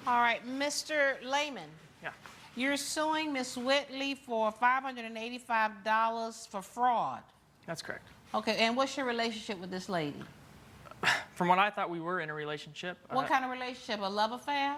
All right, Mr. Lehman, Yeah, you're suing Miss Whitley for $585 for fraud. that's correct. Okay, and what's your relationship with this lady? From what I thought, we were in a relationship. What kind of relationship? A love affair?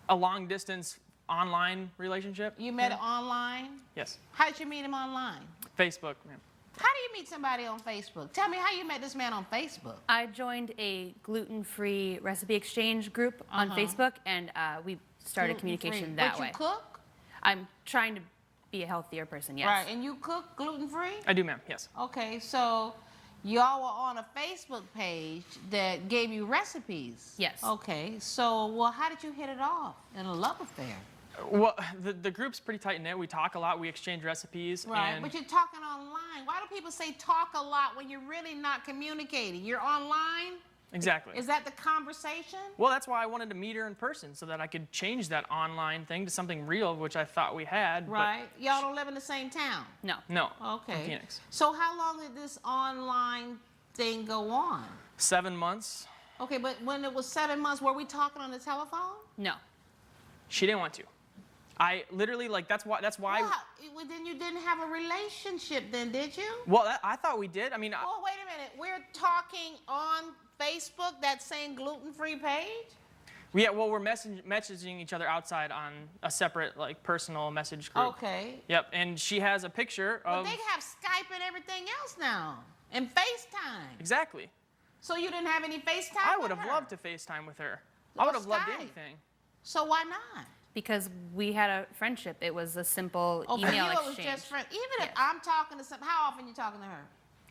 A long distance online relationship. You met her online? Yes. How did you meet him online? Facebook, ma'am. How do you meet somebody on Facebook? Tell me how you met this man on Facebook. I joined a gluten-free recipe exchange group on Facebook, and we started communication that way. But you cook? I'm trying to be a healthier person, yes. Right, and you cook gluten-free? I do, ma'am. Yes. Okay, so y'all were on a Facebook page that gave you recipes? Yes. Okay, so, well, how did you hit it off in a love affair? Well, the group's pretty tight knit. We talk a lot. We exchange recipes. Right, And but you're talking online. Why do people say talk a lot when you're really not communicating? You're online? exactly. Is that the conversation? Well, that's why I wanted to meet her in person so that I could change that online thing to something real, which I thought we had. Right. Y'all don't live in the same town? No. But no. Okay. In Phoenix. So how long did this online thing go on? 7 months. Okay, but when it was 7 months, were we talking on the telephone? No. She didn't want to. I literally that's why. Well, then you didn't have a relationship then, did you? Well, I thought we did. I mean, Well, wait a minute. We're talking on Facebook, that same gluten-free page? yeah. Well, we're messaging each other outside on a separate personal message group. Okay. Yep. And she has a picture But of they have Skype and everything else now, and FaceTime. exactly. So you didn't have any FaceTime I with would have her? loved to FaceTime with her. Or I would have loved Skype. anything. So why not? Because we had a friendship. It was a simple Oh, for email you, it was exchange. just friends. Even if Yes. I'm talking to how often you talking to her?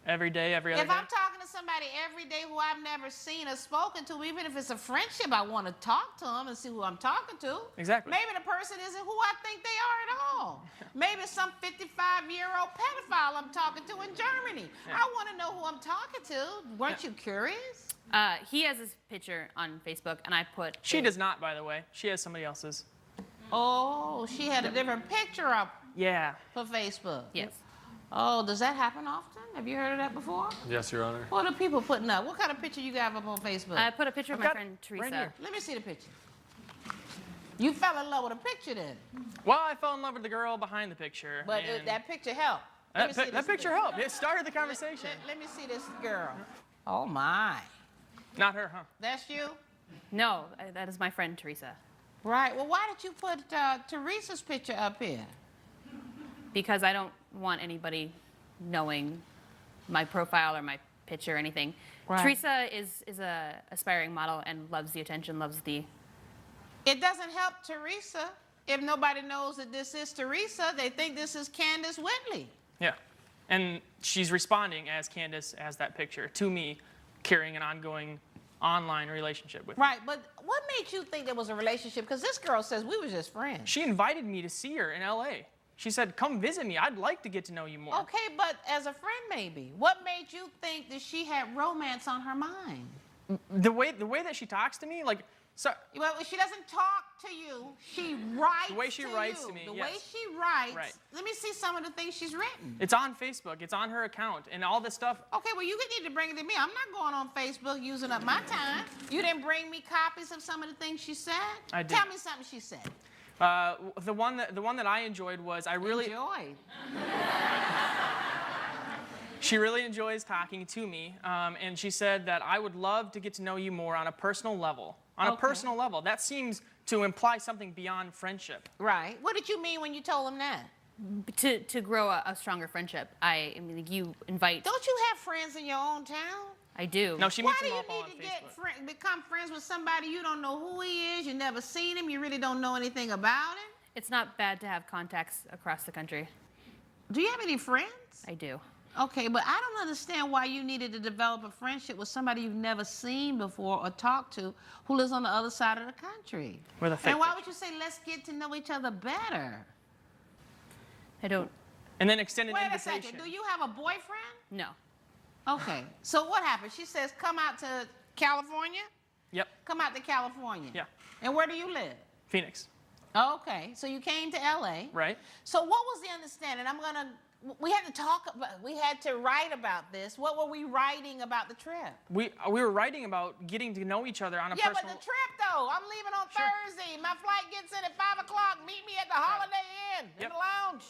Every day, every other If day. I'm talking to somebody every day who I've never seen or spoken to, even if it's a friendship, I want to talk to them and see who I'm talking to. Exactly. Maybe the person isn't who I think they are at all. Maybe it's some 55-year-old pedophile I'm talking to in Germany. Yeah. I want to know who I'm talking to. Weren't you curious? He has his picture on Facebook, and I put. She does not, by the way. She has somebody else's. Oh, she had a different picture up Yeah. for Facebook. Yes. Oh, does that happen often? Have you heard of that before? Yes, Your Honor. What are people putting up? What kind of picture you got up on Facebook? I put a picture of I've my got friend right Teresa. here. Let me see the picture. You fell in love with a picture then, Well, I fell in love with the girl behind the picture. but and that picture helped. Let me see that this picture helped. It started the conversation. Let me see this girl. Oh my, Not her, huh? that's you? No, that is my friend Teresa. Right. Well, why did you put Teresa's picture up here? Because I don't want anybody knowing my profile or my picture or anything. Right. Teresa is a aspiring model and loves the attention, loves the. It doesn't help Teresa if nobody knows that this is Teresa. They think this is Candace Whitley. Yeah. And she's responding as Candace as that picture to me, carrying an ongoing online relationship with me. Right. But what made you think there was a relationship? Because this girl says we were just friends. She invited me to see her in LA. She said, "Come visit me. I'd like to get to know you more." Okay, but as a friend, maybe. What made you think that she had romance on her mind? The way that she talks to me, Well, she doesn't talk to you. She writes. The way she writes you. to me, The yes. way she writes. Right. Let me see some of the things she's written. it's on Facebook. It's on her account, and all this stuff. Okay, well, you need to bring it to me. I'm not going on Facebook using up my time. You didn't bring me copies of some of the things she said. I did. Tell me something she said. The one that I enjoyed was Enjoy. she really enjoys talking to me, and she said that I would love to get to know you more on a personal level. On a Okay. personal level, that seems to imply something beyond friendship. Right. What did you mean when you told him that? To grow a stronger friendship. I mean, you invite. Don't you have friends in your own town? I do. No, she Why meets do them you up all on need to Facebook. become friends with somebody you don't know who he is, you never seen him, you really don't know anything about him? It's not bad to have contacts across the country. Do you have any friends? I do. Okay, but I don't understand why you needed to develop a friendship with somebody you've never seen before or talked to who lives on the other side of the country. With a fake And why picture. would you say, let's get to know each other better? I don't. And then extend an Wait a invitation. second, do you have a boyfriend? No. Okay, so what happened? She says, come out to California? Yep. Come out to California. Yeah. And where do you live? Phoenix. Okay, so you came to LA. Right. So what was the understanding? I'm gonna we had to talk about, we had to write about this. What were we writing about the trip? We were writing about getting to know each other on a Yeah, personal. but the trip though, I'm leaving on Thursday. My flight gets in at 5 o'clock. Meet me at the Holiday Inn in Yep. the lounge.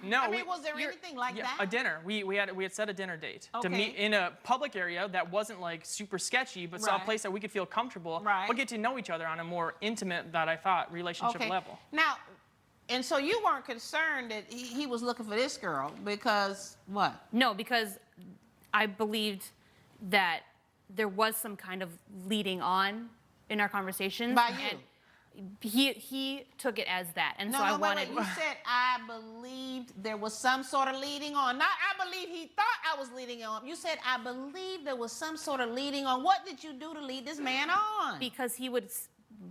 No, I mean, was there anything like that? A dinner. We had set a dinner date to Okay. meet in a public area that wasn't like super sketchy, but saw a Right. place that we could feel comfortable, Right. but get to know each other on a more intimate, that I thought, relationship level. Now, and so you weren't concerned that he was looking for this girl because what? No, because I believed that there was some kind of leading on in our conversations. By you? And he took it as that. And No, so I no, wait, wanted. wait. You said I believed there was some sort of leading on. Not I believe he thought I was leading on. You said I believe there was some sort of leading on. What did you do to lead this man on? Because he would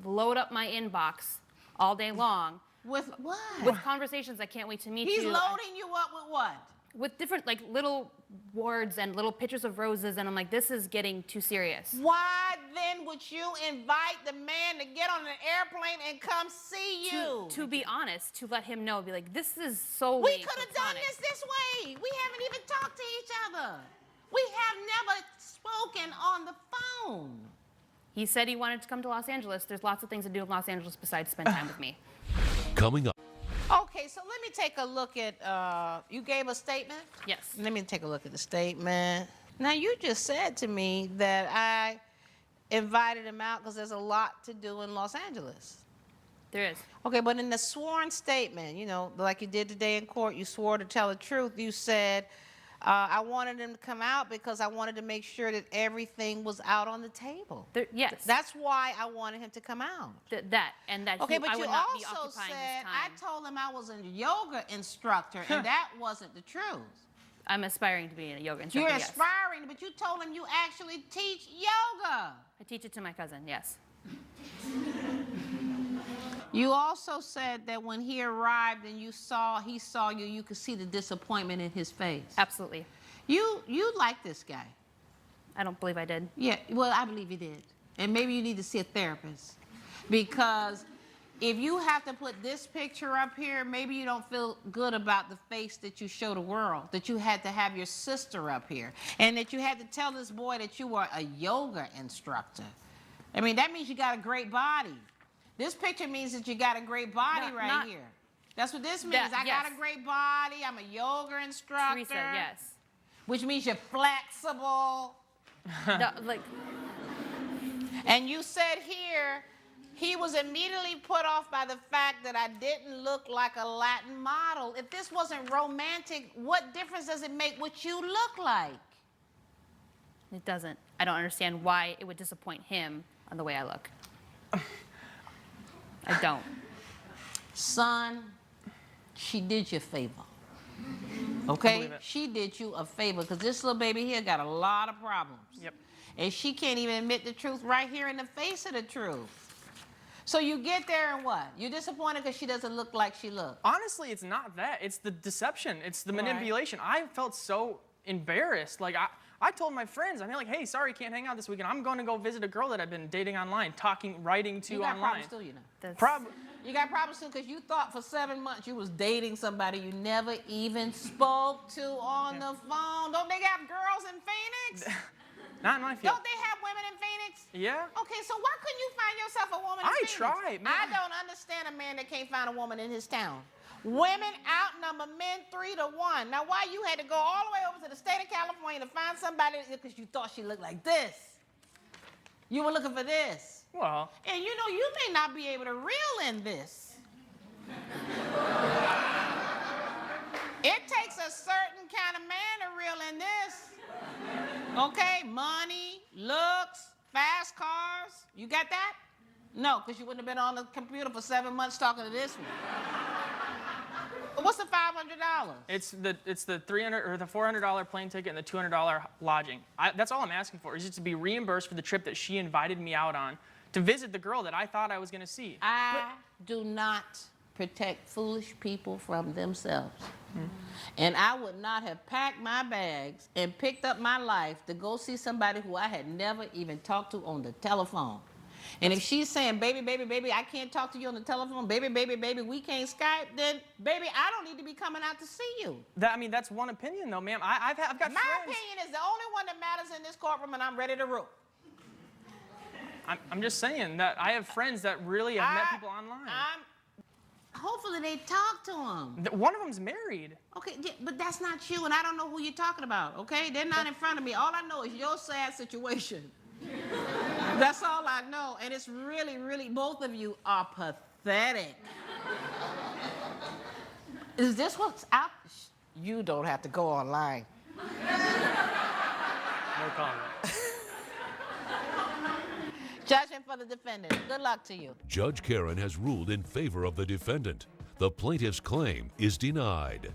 load up my inbox all day long With what? with conversations. I can't wait to meet He's you. loading you up with what? With different like little words and little pictures of roses, and I'm like, this is getting too serious. Why then would you invite the man to get on an airplane and come see you? To be honest, to let him know, be like, this is solely We could have done platonic. this way. We haven't even talked to each other. We have never spoken on the phone. He said he wanted to come to Los Angeles. There's lots of things to do in Los Angeles besides spend time with me. Coming up. Okay, so let me take a look at, you gave a statement? Yes. Let me take a look at the statement. Now, you just said to me that I invited him out because there's a lot to do in Los Angeles. There is. Okay, but in the sworn statement, you know, like you did today in court, you swore to tell the truth. You said, I wanted him to come out because I wanted to make sure that everything was out on the table. Yes. That's why I wanted him to come out. That and that Okay, he, but I you would not be also occupying said, his time. I told him I was a yoga instructor, and that wasn't the truth. I'm aspiring to be a yoga instructor. You're yes. aspiring, but you told him you actually teach yoga. I teach it to my cousin. Yes. You also said that when he arrived and he saw you, you could see the disappointment in his face. Absolutely. You like this guy. I don't believe I did. Yeah, well, I believe you did. And maybe you need to see a therapist. Because if you have to put this picture up here, maybe you don't feel good about the face that you show the world, that you had to have your sister up here, and that you had to tell this boy that you were a yoga instructor. I mean, that means you got a great body. This picture means that you got a great body Not- here. That's what this means. I yes. got a great body. I'm a yoga instructor. Teresa, yes. Which means you're flexible. Like, And you said here, he was immediately put off by the fact that I didn't look like a Latin model. If this wasn't romantic, what difference does it make what you look like? it doesn't. I don't understand why it would disappoint him on the way I look. I don't. Son, she did you a favor. Okay? believe it. She did you a favor because this little baby here got a lot of problems. Yep. And she can't even admit the truth right here in the face of the truth. So you get there and what? You're disappointed because she doesn't look like she looks. Honestly, it's not that. It's the deception. It's the Right. manipulation. I felt so embarrassed. Like I told my friends, I mean, like, hey, sorry, can't hang out this weekend. I'm going to go visit a girl that I've been dating online, writing to You got online. problems too, you know. That's, You got problems too because you thought for 7 months you was dating somebody you never even spoke to on the phone. Don't they got girls in Phoenix? Not in my field. Don't they have women in Phoenix? Yeah. Okay, so why couldn't you find yourself a woman in I Phoenix? tried, man. I don't understand a man that can't find a woman in his town. Women outnumber men 3 to 1. Now, why you had to go all the way over to the state of California to find somebody because you thought she looked like this? You were looking for this. Well, And you know, you may not be able to reel in this. It takes a certain kind of man to reel in this. Okay, money, looks, fast cars. You got that? No, because you wouldn't have been on the computer for 7 months talking to this one. What's the $500? it's the $300 or the $400 plane ticket and the $200 lodging. That's all I'm asking for is just to be reimbursed for the trip that she invited me out on to visit the girl that I thought I was going to see. I do not protect foolish people from themselves. And I would not have packed my bags and picked up my life to go see somebody who I had never even talked to on the telephone. And if she's saying, baby, baby, baby, I can't talk to you on the telephone, baby, baby, baby, we can't Skype, then, baby, I don't need to be coming out to see you. I mean, that's one opinion, though, ma'am. I've got My friends. opinion is the only one that matters in this courtroom, and I'm ready to rule. I'm just saying that I have friends that really have met people online. Hopefully they talk to him. One of them's married. Okay, yeah, but that's not you, and I don't know who you're talking about, okay? They're not in front of me. All I know is your sad situation. That's all I know, and it's really, really, both of you are pathetic. Is this what's out? You don't have to go online. No comment. Judgment for the defendant. Good luck to you. Judge Karen has ruled in favor of the defendant. The plaintiff's claim is denied.